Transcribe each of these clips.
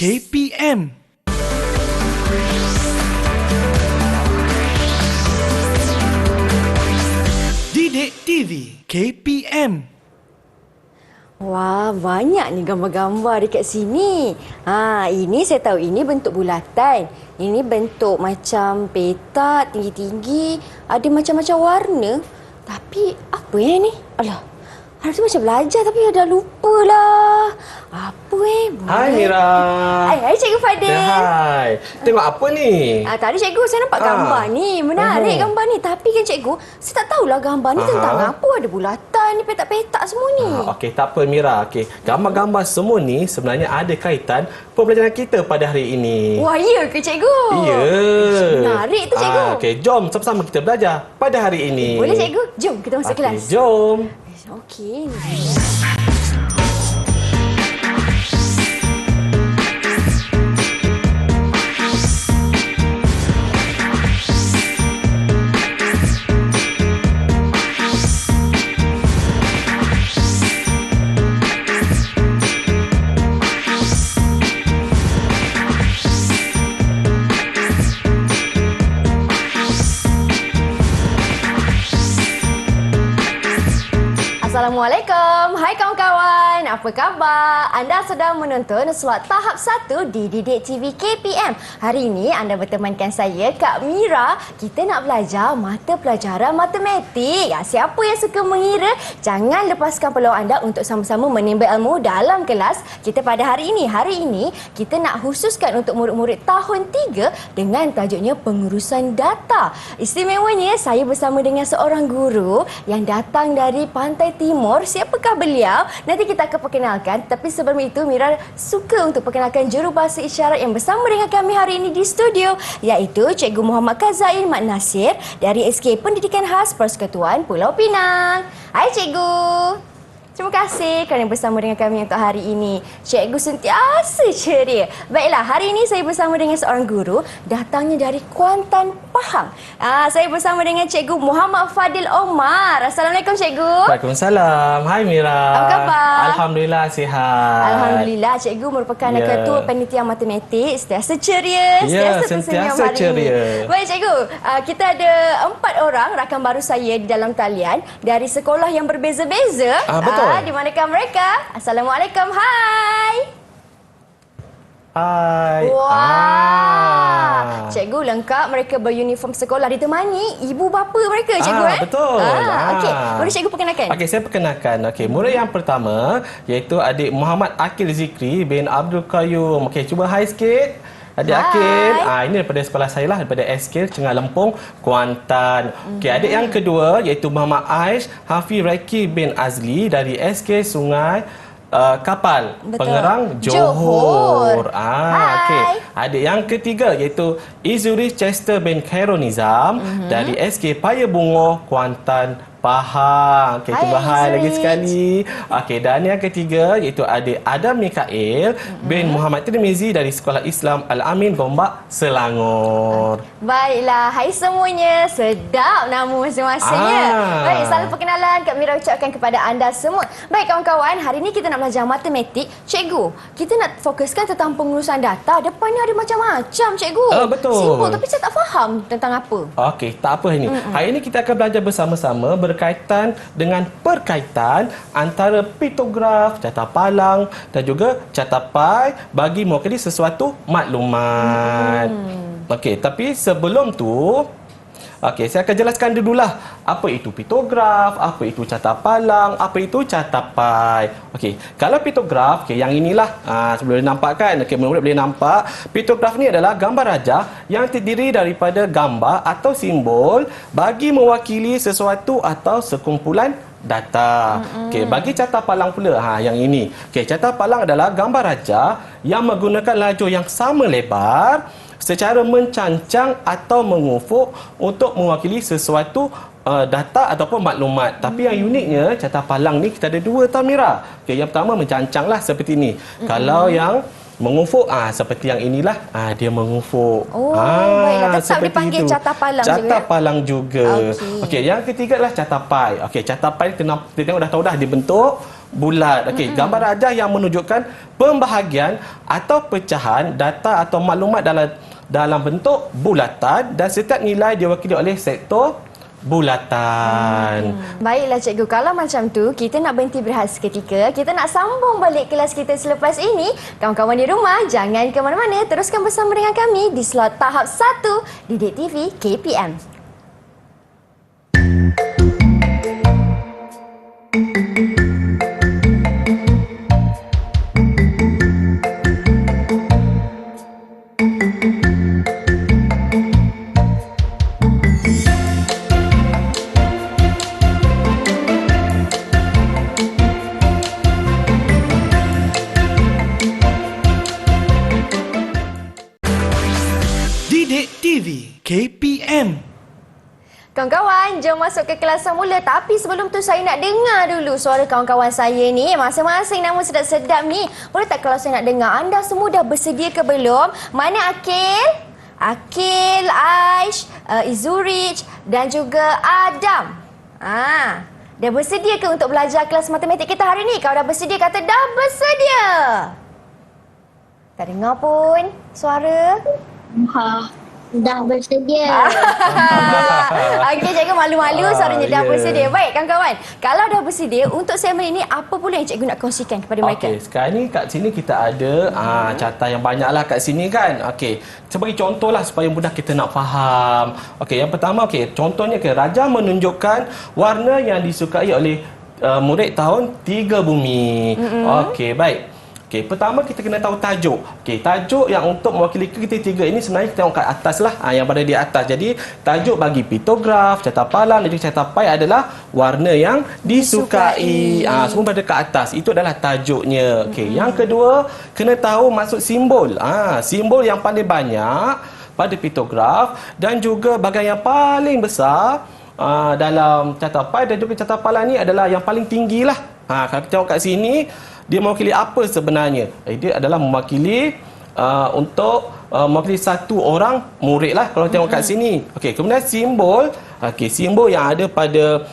KPM. Didik TV KPM. Wah, banyak ni gambar-gambar dekat sini. Ini saya tahu ini bentuk bulatan. Ini bentuk macam petak tinggi-tinggi. Ada macam-macam warna. Tapi apa yang ni? Alah, hari tu macam belajar tapi dah lupa lah. Apa Hai Mira. Hai Cikgu Fadil. Hai. Tengok apa ni? Tadi cikgu saya nampak gambar ni. Menarik gambar ni. Tapi kan cikgu, saya tak tahulah gambar ni tentang apa. Ada bulatan ni, petak-petak semua ni. Okey, tak apa Mira. Okey, gambar-gambar semua ni sebenarnya ada kaitan pembelajaran kita pada hari ini. Wah, ya ke cikgu? Ya. Menarik tu cikgu. Okey, jom sama-sama kita belajar pada hari ini. Boleh cikgu? Jom kita masuk kelas. Jom. Okey. Assalamualaikum. Hai kawan-kawan. Apa khabar? Anda sedang menonton slot tahap 1 di Didik TV KPM. Hari ini anda bertemankan saya, Kak Mira. Kita nak belajar mata pelajaran matematik. Siapa yang suka mengira, jangan lepaskan peluang anda untuk sama-sama menimba ilmu dalam kelas kita pada hari ini. Hari ini kita nak khususkan untuk murid-murid tahun 3 dengan tajuknya pengurusan data. Istimewanya saya bersama dengan seorang guru yang datang dari Pantai Timur. Siapakah beliau? Nanti kita akan perkenalkan. Tapi sebelum itu, Mira suka untuk perkenalkan jurubahasa isyarat yang bersama dengan kami hari ini di studio, iaitu Cikgu Muhammad Kazail Mat Nasir dari SK Pendidikan Khas Persekutuan Pulau Pinang. Hai Cikgu. Terima kasih kerana bersama dengan kami untuk hari ini. Cikgu sentiasa ceria. Baiklah, hari ini saya bersama dengan seorang guru datangnya dari Kuantan, Pahang. Saya bersama dengan Cikgu Muhammad Fadil Omar. Assalamualaikum Cikgu. Waalaikumsalam. Hai Mira. Apa khabar? Alhamdulillah sihat. Alhamdulillah, Cikgu merupakan Ketua Panitia Matematik. Sentiasa ceria, tersenyum hari ini. Baik Cikgu, kita ada 4 orang rakan baru saya di dalam talian dari sekolah yang berbeza-beza. Betul. Di manakah mereka? Assalamualaikum. Hai. Hai. Wah. Cikgu lengkap, mereka beruniform sekolah, ditemani ibu bapa mereka cikgu. Betul. Okey, boleh cikgu perkenalkan? Okey, saya perkenalkan. Okey, murid yang pertama iaitu adik Muhammad Akil Zikri bin Abdul Qayyum. Okey, cuba hai sikit. Adik Akil, ini daripada sekolah saya lah, daripada SK Cengah Lempung, Kuantan. Okey, adik yang kedua iaitu Muhammad Aish Hafiz Raiki bin Azli dari SK Sungai Kapal, Pengerang, Johor. Okey. Adik yang ketiga iaitu Izuri Chester bin Khairul Nizam dari SK Paya Bungo, Kuantan, Pahang. Okey, cuba hai lagi sekali. Okey, dan yang ketiga iaitu adik Adam Mikael bin Muhammad Tirmizi dari Sekolah Islam Al-Amin, Gombak, Selangor. Baiklah, hai semuanya. Sedap nama masing-masingnya. Baik, salam perkenalan Kak Mira ucapkan kepada anda semua. Baik kawan-kawan, hari ini kita nak belajar matematik. Cikgu, kita nak fokuskan tentang pengurusan data. Depan ni ada macam-macam cikgu. Betul. Simpel tapi saya tak faham tentang apa. Okey, tak apa ini. Hari ini kita akan belajar bersama-sama berkaitan dengan perkaitan antara pitograf, carta palang dan juga carta pai bagi mewakili sesuatu maklumat. Okey, tapi sebelum tu, saya akan jelaskan dululah apa itu pitograf, apa itu carta palang, apa itu carta pai. Okey, kalau pitograf, yang inilah boleh nampak kan? Okey, murid-murid boleh nampak. Pitograf ni adalah gambar rajah yang terdiri daripada gambar atau simbol bagi mewakili sesuatu atau sekumpulan data. Okey, bagi carta palang pula, yang ini. Okey, carta palang adalah gambar rajah yang menggunakan lajur yang sama lebar secara mencancang atau mengufuk untuk mewakili sesuatu data ataupun maklumat. Tapi yang uniknya, carta palang ni kita ada dua tau Mira. Okey, yang pertama mencancang lah seperti ni. Kalau yang mengufuk, seperti yang inilah, dia mengufuk. Baiklah, tetap dipanggil carta palang juga. Carta palang juga. Okey, yang ketiga adalah carta pai. Okey, carta pai kita tengok dah tahu dah dibentuk bulat. Okey, gambar rajah yang menunjukkan pembahagian atau pecahan data atau maklumat dalam bentuk bulatan dan setiap nilai diwakili oleh sektor bulatan. Baiklah cikgu, kalau macam tu kita nak berhenti berehat seketika. Kita nak sambung balik kelas kita selepas ini. Kawan-kawan di rumah jangan ke mana-mana, teruskan bersama dengan kami di slot tahap 1 Didik TV KPM. Didik TV KPM. Kawan-kawan, jom masuk ke kelas semula. Tapi sebelum tu saya nak dengar dulu suara kawan-kawan saya ni. Masing-masing nama sedap-sedap ni. Boleh tak kalau saya nak dengar? Anda semua dah bersedia ke belum? Mana Akil? Akil, Aish, Izurich dan juga Adam. Dah bersedia ke untuk belajar kelas matematik kita hari ni? Kalau dah bersedia, kata dah bersedia. Tak dengar pun suara. Dah bersedia. Okey, cikgu malu-malu suaranya dah ya. bersedia. Baik, kawan-kawan. Kalau dah bersedia, untuk segmen ini, apa pula yang cikgu nak kongsikan kepada mereka? Okey, sekarang ni kat sini kita ada carta yang banyak lah kat sini kan. Okey, sebagai contoh lah supaya mudah kita nak faham. Okey, yang pertama, contohnya raja menunjukkan warna yang disukai oleh murid tahun 3 bumi. Okey, baik. Okey, pertama kita kena tahu tajuk. Okey, tajuk yang untuk mewakili kita tiga ini sebenarnya kita tengok kat atas lah, yang berada di atas. Jadi, tajuk bagi piktograf, carta palang dan juga carta pai adalah warna yang disukai. Semua berada kat atas. Itu adalah tajuknya. Okey, yang kedua, kena tahu maksud simbol. Simbol yang paling banyak pada piktograf dan juga bahagian yang paling besar dalam carta pai dan juga carta palang ni adalah yang paling tinggi lah. Kalau kita tengok kat sini, dia mewakili apa sebenarnya? Dia adalah mewakili mewakili satu orang murid lah kalau tengok kat sini. Okey, kemudian simbol. Okey, simbol yang ada pada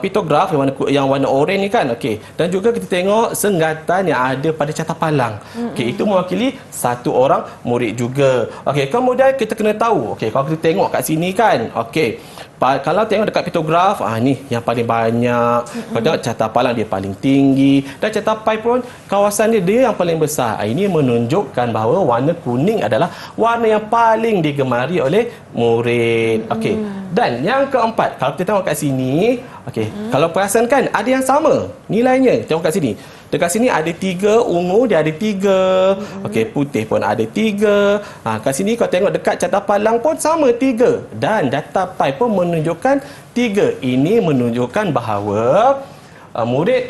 piktograf yang warna oranye ni kan. Okey, dan juga kita tengok senggatan yang ada pada carta palang. Okey, itu mewakili satu orang murid juga. Okey, kemudian kita kena tahu. Okey, kalau kita tengok kat sini kan. Okey, kalau tengok dekat piktograf, ni yang paling banyak. Kalau tengok carta palang dia paling tinggi dan carta pai pun kawasan dia yang paling besar. Ini menunjukkan bahawa warna kuning adalah warna yang paling digemari oleh murid. Okey. Dan yang keempat, kalau kita tengok kat sini, kalau perasan kan ada yang sama nilainya. Tengok kat sini. Dekat sini ada 3, ungu dia ada 3. Okey, putih pun ada 3. Kat sini kalau tengok dekat carta palang pun sama 3. Dan data pai pun menunjukkan 3. Ini menunjukkan bahawa murid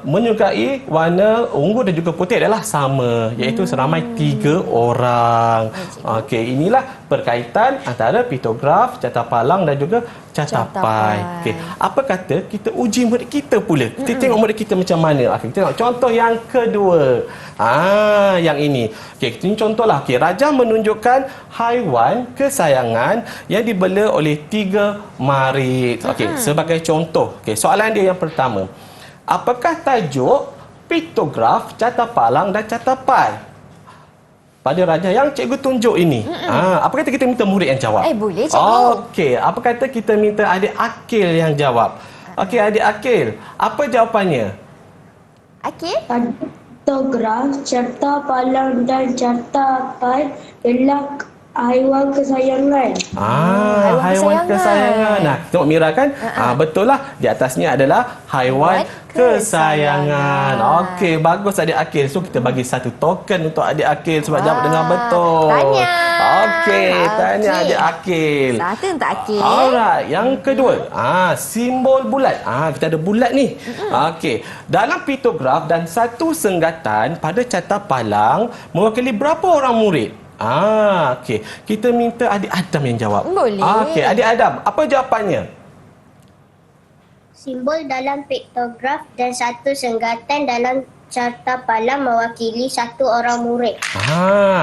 menyukai warna ungu dan juga putih adalah sama, iaitu seramai 3 orang. Okey, inilah perkaitan antara piktograf, carta palang dan juga carta pai. Okey, apa kata kita uji murid kita pula? Kita tengok murid kita macam mana. Okey, kita tengok contoh yang kedua. Yang ini. Okey, ini contohlah. Okey, raja menunjukkan haiwan kesayangan yang dibela oleh 3 marit. Okey, sebagai contoh. Okey, soalan dia yang pertama. Apakah tajuk piktograf, carta palang dan carta pai pada raja yang cikgu tunjuk ini? Apa kata kita minta murid yang jawab? Boleh cikgu. Okey, apa kata kita minta adik Akil yang jawab? Okey, adik Akil, apa jawapannya? Akil? Piktograf, carta palang dan carta pai ialah haiwan kesayangan. Haiwan kesayangan. Tengok Mira kan? Betul lah. Di atasnya adalah haiwan kesayangan. Okey, bagus adik Akil. So kita bagi satu token untuk adik Akil sebab jawab dengan betul. Tanya. Okey, tanya adik Akil. Satu untuk Akil. Alright, yang kedua, simbol bulat. Kita ada bulat ni. Okey, dalam piktograf dan satu senggatan pada carta palang mewakili berapa orang murid? Okey. Kita minta adik Adam yang jawab. Boleh. Okey, adik Adam, apa jawapannya? Simbol dalam piktograf dan satu senggatan dalam carta palang mewakili satu orang murid.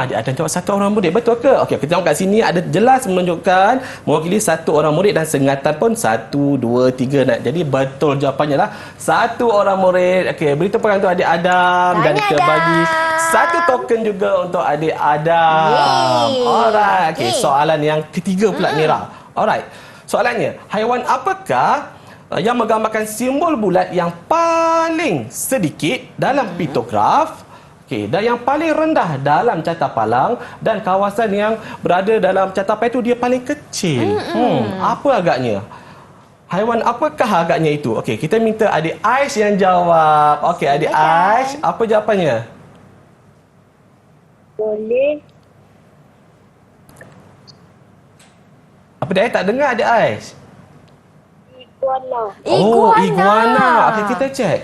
Adik Adam jawab satu orang murid. Betul ke? Okey, kita tengok kat sini ada jelas menunjukkan mewakili satu orang murid dan sengatan pun 1, 2, 3. Jadi betul jawapannya lah satu orang murid. Okey, beri tepukan untuk adik Adam. Dan kita Adam. bagi satu token juga untuk adik Adam. Yeay. Alright. Okey, Okey. soalan yang ketiga pula Mira. Alright. Soalannya, haiwan apakah yang menggambarkan simbol bulat yang paling sedikit dalam piktograf, okey, dan yang paling rendah dalam carta palang, dan kawasan yang berada dalam carta palang itu dia paling kecil. Apa agaknya? Haiwan apakah agaknya itu? Okey, kita minta adik Aish yang jawab. Okey, adik Aish, apa jawapannya? Boleh. Apa dia tak dengar adik Aish? Iguana. Oh, iguana. Okey, kita cek.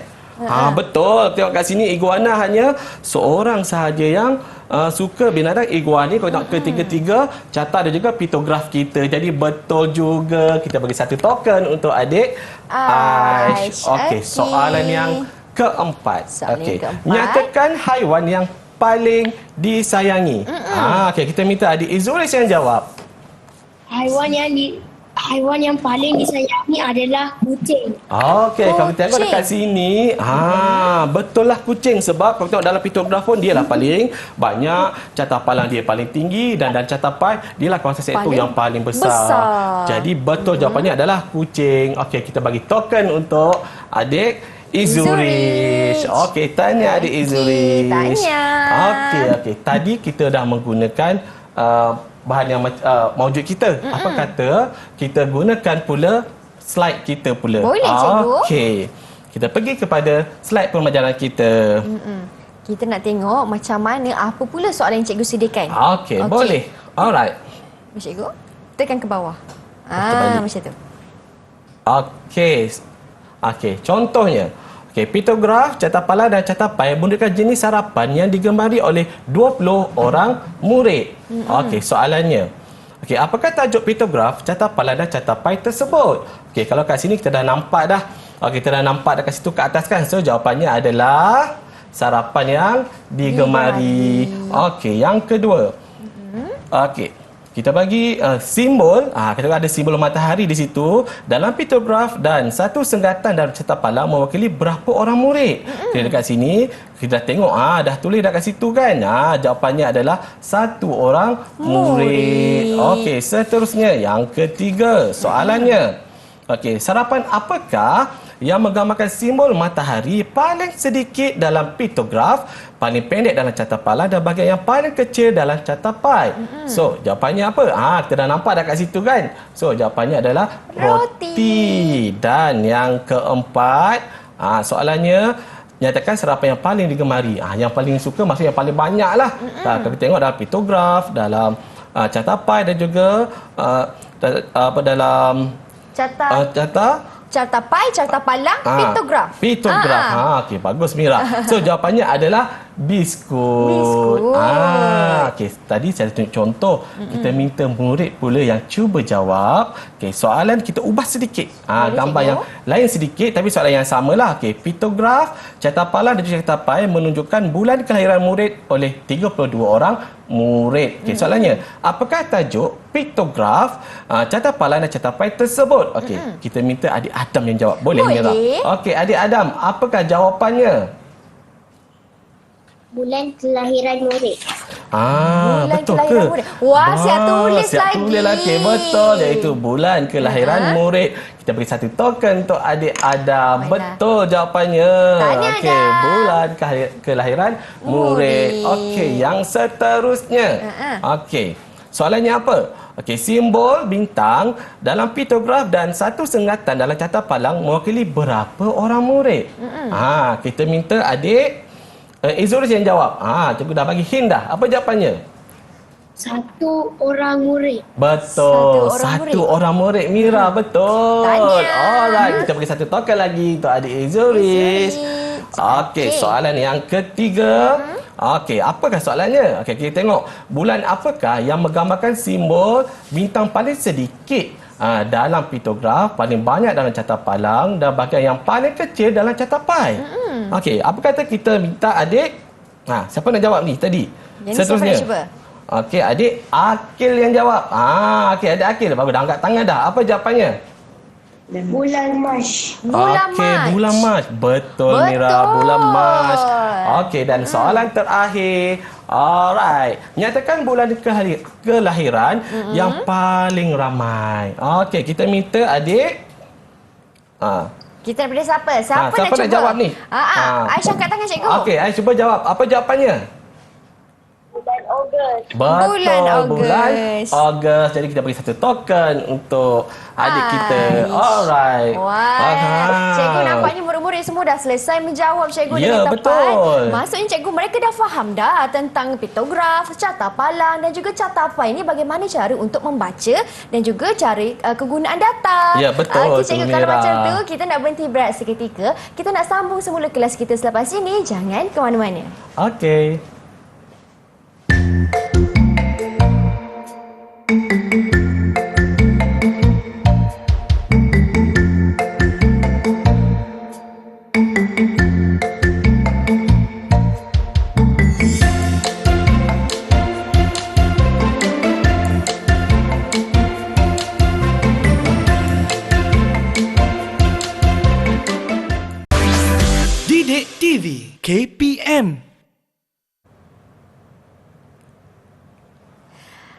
Betul. Tengok kat sini iguana hanya seorang sahaja yang suka binatang iguana ni. Kalau tengok ketiga-tiga carta dan juga piktograf kita. Jadi betul juga. Kita bagi satu token untuk adik Aish. Okey, soalan yang keempat. Okey. Nyatakan haiwan yang paling disayangi. Okey, kita minta adik Izuris yang jawab. Haiwan yang paling disayangi adalah kucing. Okey, kalau kita tengok Kucing. dekat sini, betul lah kucing, sebab kalau tengok dalam piktograf pun dia lah paling banyak, carta palang dia paling tinggi, dan carta pai dia lah kawasan sektor Paling yang paling besar. besar. Jadi betul jawapannya adalah kucing. Okey, kita bagi token untuk adik Izurish. Okey, tanya adik Izurish. Tanya. Okey. Tadi kita dah menggunakan bahan yang maujud kita. Apa kata kita gunakan pula slide kita pula. Boleh, cikgu. Okey. Kita pergi kepada slide pembelajaran kita. Kita nak tengok macam mana, apa pula soalan yang cikgu sediakan. Okey, boleh. Alright. Cikgu, tekan ke bawah. Terbalik. Macam tu. Okey, contohnya. Okey, piktograf, carta palang dan carta pai menunjukkan jenis sarapan yang digemari oleh 20 orang murid. Okey, soalannya. Okey, apakah tajuk piktograf, carta palang dan carta pai tersebut? Okey, kalau kat sini kita dah nampak dah. Okey, kita dah nampak dekat situ ke atas kan. So, jawapannya adalah sarapan yang digemari. Okey, yang kedua. Okey. Kita bagi simbol, kita ada simbol matahari di situ dalam piktograf, dan satu senggatan dalam carta palang mewakili berapa orang murid. Jadi dekat sini kita dah tengok, dah tulis dekat situ kan. Jawapannya adalah satu orang murid. Okey, seterusnya yang ketiga soalannya. Okey, sarapan apakah yang menggambarkan simbol matahari paling sedikit dalam piktograf, paling pendek dalam carta palang, dan bahagian yang paling kecil dalam carta pai? So, jawapannya apa? Kita dah nampak dekat situ kan? So, jawapannya adalah roti. Dan yang keempat, soalannya, nyatakan sarapan yang paling digemari. Yang paling suka maksudnya yang paling banyak lah. Kalau kita tengok dalam piktograf, dalam carta pai, dan juga dalam Carta pai, carta palang, piktograf. Piktograf. Okey, bagus Mira. So jawapannya adalah biskut. Okey, tadi saya tunjuk contoh. Kita minta murid pula yang cuba jawab. Okey, soalan kita ubah sedikit. Gambar yang lain sedikit tapi soalan yang samalah. Okey, piktograf, carta palang dan juga carta pai menunjukkan bulan kelahiran murid oleh 32 orang murid. Okey, soalannya, apakah tajuk piktograf, carta palang dan carta pai tersebut? Okey, kita minta adik Adam yang jawab. Boleh, Mira? Okey, adik Adam, apakah jawapannya? Bulan kelahiran murid. Bulan betul kelahiran ke? murid. Wah, siap tulis lagi. Tulis lagi. Betul, iaitu bulan kelahiran murid. Kita beri satu token untuk adik Adam. Betul jawapannya. Tanya Okey, Adam. bulan kelahiran murid. Okey, yang seterusnya. Okey, soalannya apa? Okey, simbol bintang dalam piktograf dan satu sengatan dalam carta palang mewakili berapa orang murid? Kita minta adik Izuris yang jawab. Cikgu dah bagi hint dah. Apa jawapannya? Satu orang murid. Betul. Satu orang murid. Mira, betul. Tanya. Alright, kita bagi satu token lagi untuk adik Izuris. Okey, soalan yang ketiga. Okey, apakah soalannya? Okey, kita tengok. Bulan apakah yang menggambarkan simbol bintang paling sedikit dalam piktograf, paling banyak dalam carta palang, dan bahagian yang paling kecil dalam carta pai? Okey, apa kata kita minta adik? Siapa nak jawab ni tadi? Yang ni siapa nak cuba? Okey, adik Akil yang jawab. Okey, adik Akil. Bagus, dah angkat tangan dah. Apa jawapannya? Bulan Mac. Bulan Okey, Mac. bulan Mac. Betul, Mira. Bulan Mac. Okey, dan soalan terakhir. Alright. Nyatakan bulan kelahiran yang paling ramai. Okey, kita minta adik. Kita daripada siapa? Siapa nak siapa cuba? nak jawab ni? Aisyah angkat tangan cikgu. Okey, Aisyah cuba jawab. Apa jawapannya? Bulan Ogos. Betul, bulan Ogos. Ogos. Jadi kita bagi satu token untuk adik kita. Alright. Wah, cikgu nampaknya murid-murid semua dah selesai menjawab cikgu dengan tepat. Betul. Maksudnya cikgu mereka dah faham dah tentang piktograf, carta palang dan juga carta pai ini bagaimana cara untuk membaca dan juga cara kegunaan data. Ya, betul. Okey cikgu, kalau Mira. macam tu kita nak berhenti berehat seketika. Kita nak sambung semula kelas kita selepas ini. Jangan ke mana-mana. Okey. Didik TV KPM.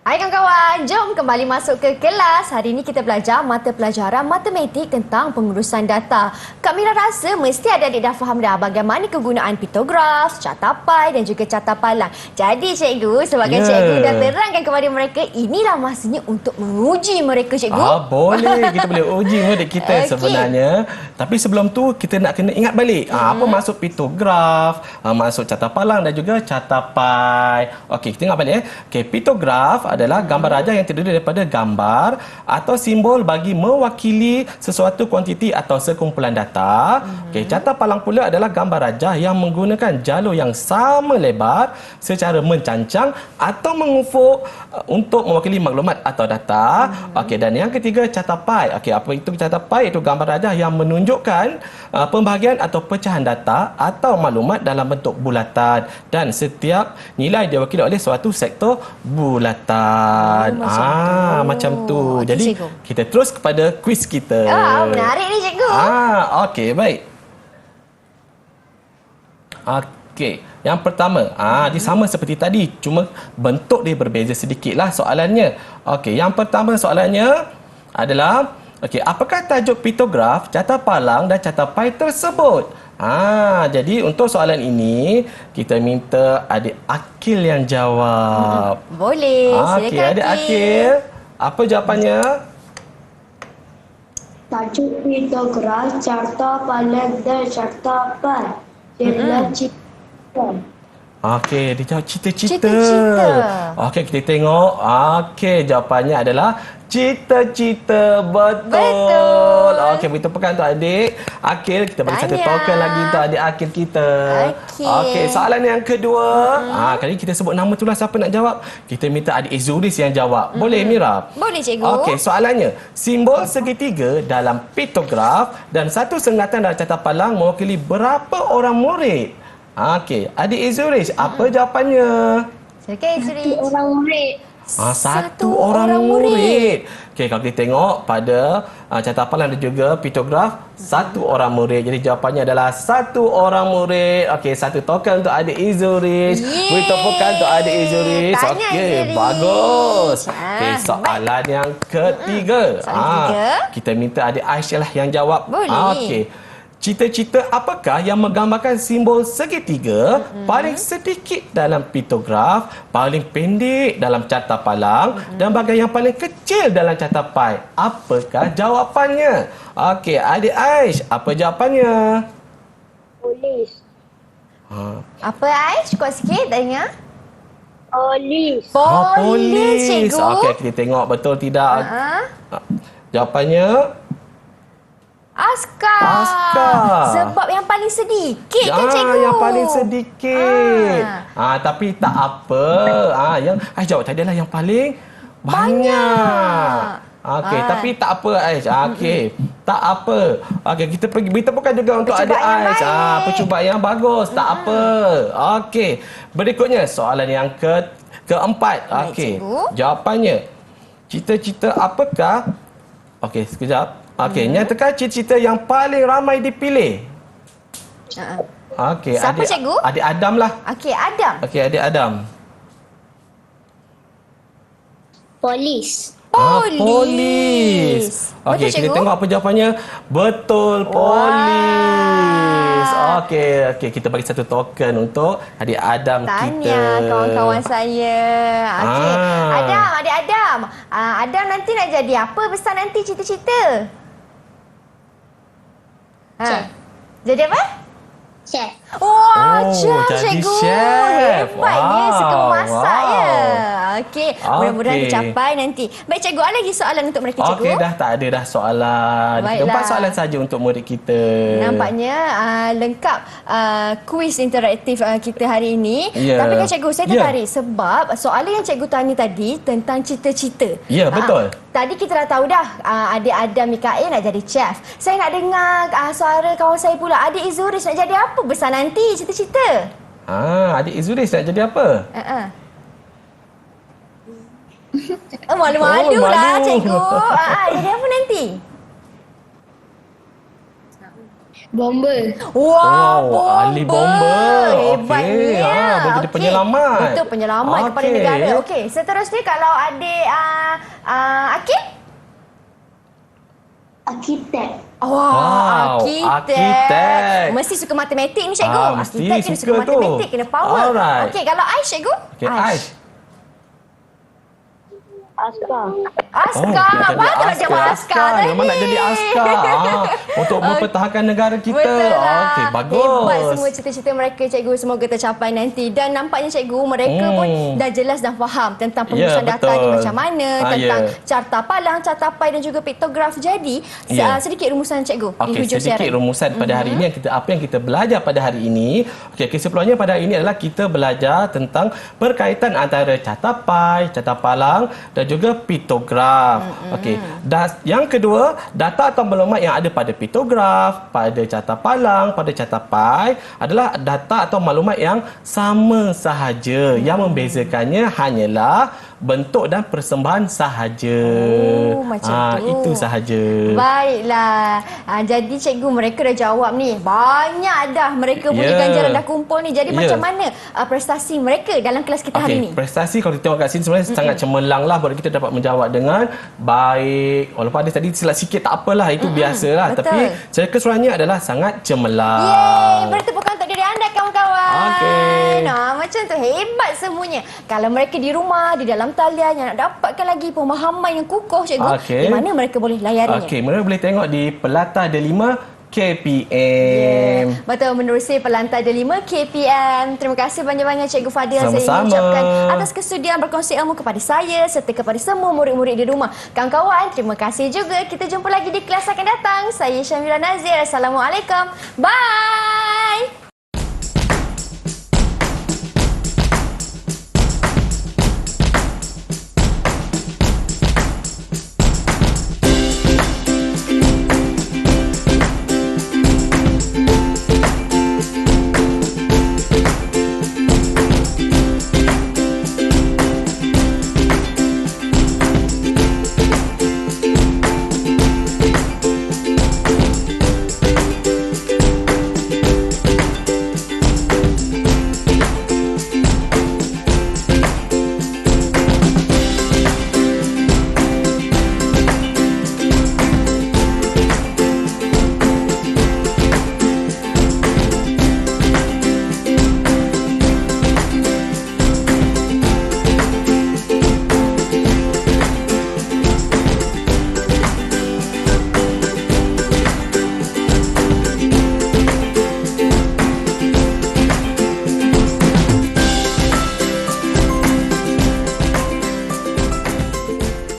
Hai kawan-kawan, jom kembali masuk ke kelas. Hari ini kita belajar mata pelajaran matematik tentang pengurusan data. Kak Mira rasa mesti adik-adik dah faham dah bagaimana kegunaan piktograf, carta pai dan juga carta palang. Jadi cikgu, sebagai cikgu dah terangkan kepada mereka, inilah masanya untuk menguji mereka cikgu. Boleh. Kita boleh uji murid kita sebenarnya. Tapi sebelum tu, kita nak kena ingat balik. Apa maksud piktograf, maksud carta palang dan juga carta pai. Okey, kita ingat balik. Okey, piktograf adalah gambar rajah yang terdiri daripada gambar atau simbol bagi mewakili sesuatu kuantiti atau sekumpulan data. Okey, carta palang pula adalah gambar rajah yang menggunakan jalur yang sama lebar secara mencancang atau mengufuk untuk mewakili maklumat atau data. Okey, dan yang ketiga carta pai. Okey, apa itu carta pai? Itu gambar rajah yang menunjukkan pembahagian atau pecahan data atau maklumat dalam bentuk bulatan dan setiap nilai diwakili oleh suatu sektor bulatan. Macam tu. Okey, Jadi cikgu. kita terus kepada kuis kita. Menarik ni cikgu. Okey, baik. Okey, yang pertama, dia sama seperti tadi, cuma bentuk dia berbeza sedikitlah soalannya. Okey, yang pertama soalannya adalah, okey, apakah tajuk piktograf, carta palang dan carta pai tersebut? Jadi untuk soalan ini kita minta adik Akil yang jawab. Boleh, silakan Okey, adik Akil, apa jawapannya? Tajuk piktograf, carta palang dan carta pai ialah cita. Okey, dia jawab cita-cita. Cita-cita. Okey, kita tengok. Okey, jawapannya adalah cita-cita. Betul. Okey, kita tepukan untuk adik Akil. Kita bagi satu token lagi untuk adik Akil kita. Okey, soalan yang kedua. Kali ini kita sebut nama tu lah siapa nak jawab. Kita minta adik Izuris yang jawab. Boleh, Mira? Boleh cikgu. Okey, soalannya. Simbol segitiga dalam piktograf dan satu sengatan dalam carta palang mewakili berapa orang murid? Okey, adik Izuris, apa jawapannya? Silakan Izri. Orang murid. Satu orang murid. Okey, kalau kita tengok pada carta palang dan juga piktograf, satu orang murid. Jadi jawapannya adalah satu orang murid. Okey, satu token untuk adik Izuris. Beri tepukan untuk adik Izuris. Tahniah, Okey, Izuris. bagus. Okey, soalan yang ketiga. Soalan ketiga. Kita minta adik Aisyah lah yang jawab. Boleh. Okey. Cita-cita apakah yang menggambarkan simbol segitiga paling sedikit dalam piktograf, paling pendek dalam carta palang dan bahagian yang paling kecil dalam carta pai? Apakah jawapannya? Okey, adik Aish, apa jawapannya? Polis. Apa Aish? Kuat sikit tak dengar? Polis. Polis cikgu. Okey, kita tengok betul tidak? Jawapannya Askar. Sebab yang paling sedikit kan cikgu? Yang paling sedikit. Tapi tak apa. Yang jawab tadi adalah yang paling banyak. Okey, tapi tak apa Ais. Okey, tak apa. Okey, kita pergi bukan juga untuk adik Ais. Percubaan yang bagus, tak apa. Okey, berikutnya soalan yang keempat. Okey, jawapannya. Cita-cita apakah? Okey, sekejap. Okey, nyatakan cita-cita yang paling ramai dipilih. Okey, Siapa cikgu? Adik Adam lah. Okey, Adam. Okey, adik Adam. Polis. Polis. Okey, kita tengok apa jawapannya. Betul, polis. Okey, kita bagi satu token untuk adik Adam kita. Tahniah kawan-kawan saya. Okey. Adik Adam. Adam nanti nak jadi apa besar nanti cita-cita? Jadi apa? Chef. Wah, chef jadi cikgu. chef. Hebatnya, suka masak ya. Okey, mudah-mudahan Okey. tercapai nanti. Baik cikgu, ada lagi soalan untuk mereka cikgu? Okey, dah tak ada dah soalan. Baiklah. 4 soalan saja untuk murid kita. Nampaknya lengkap kuis interaktif kita hari ini. Ya. Tapi kan cikgu, saya tertarik sebab soalan yang cikgu tanya tadi tentang cita-cita. Ya, betul. Tadi kita dah tahu dah adik Adam Mikael nak jadi chef. Saya nak dengar suara kawan saya pula. Adik Izuris nak jadi apa besar nanti cita-cita? Adik Izuris nak jadi apa? Malu-malu Oh, lah malu. cikgu. Jadi apa nanti? Bomber. ahli bomber. Hebatnya. Boleh jadi penyelamat. Betul, penyelamat kepada negara. Okey, seterusnya kalau adik Akif? Arkitek. Wah, arkitek. Mesti suka matematik ni cikgu. Mesti Arkitek kena suka suka tu. matematik, kena power. Alright. Okey, kalau Aish cikgu? Okey, Ais. Askar. Askar, mana nak jadi askar tadi? Memang nak jadi askar. Untuk mempertahankan negara kita. Betul lah. Okey, bagus. Hebat semua cita-cita mereka cikgu. Semoga tercapai nanti. Dan nampaknya cikgu mereka pun dah jelas dah faham tentang pengurusan data ni betul. macam mana. Tentang carta palang, carta pai dan juga piktograf. Jadi sedikit rumusan cikgu di Okey, hujung sedikit siaran. rumusan pada hari ini apa yang kita belajar pada hari ini. Okey, kesimpulannya pada hari ini adalah kita belajar tentang perkaitan antara carta pai, carta palang dan juga piktograf. Okey. Dan yang kedua, data atau maklumat yang ada pada piktograf, pada carta palang, pada carta pai adalah data atau maklumat yang sama sahaja. Yang membezakannya hanyalah bentuk dan persembahan sahaja. Macam tu. Itu sahaja. Baiklah. Jadi cikgu mereka dah jawab ni. Banyak dah mereka punya ganjaran dah kumpul ni. Jadi macam mana prestasi mereka dalam kelas kita hari ni? Prestasi kalau kita tengok kat sini sebenarnya sangat cemerlang lah baru kita dapat menjawab dengan baik. Walaupun ada tadi silap sikit tak apalah, itu biasalah. Betul. Tapi secara keseluruhannya adalah sangat cemerlang. Yeay, beri tepukan untuk diri anda kawan-kawan. Okey. Macam tu hebat semuanya. Kalau mereka di rumah, di dalam talian yang nak dapatkan lagi pemahaman yang kukuh cikgu, di mana mereka boleh layarinya? Okey, mereka boleh tengok di Pelatah Delima KPM. Betul, menerusi Pelantar Delima KPM. Terima kasih banyak-banyak Cikgu Fadil. Saya ingin Sama-sama. ucapkan atas kesudian berkongsi ilmu kepada saya serta kepada semua murid-murid di rumah. Kawan-kawan, terima kasih juga. Kita jumpa lagi di kelas akan datang. Saya Syamila Nazir. Assalamualaikum. Bye.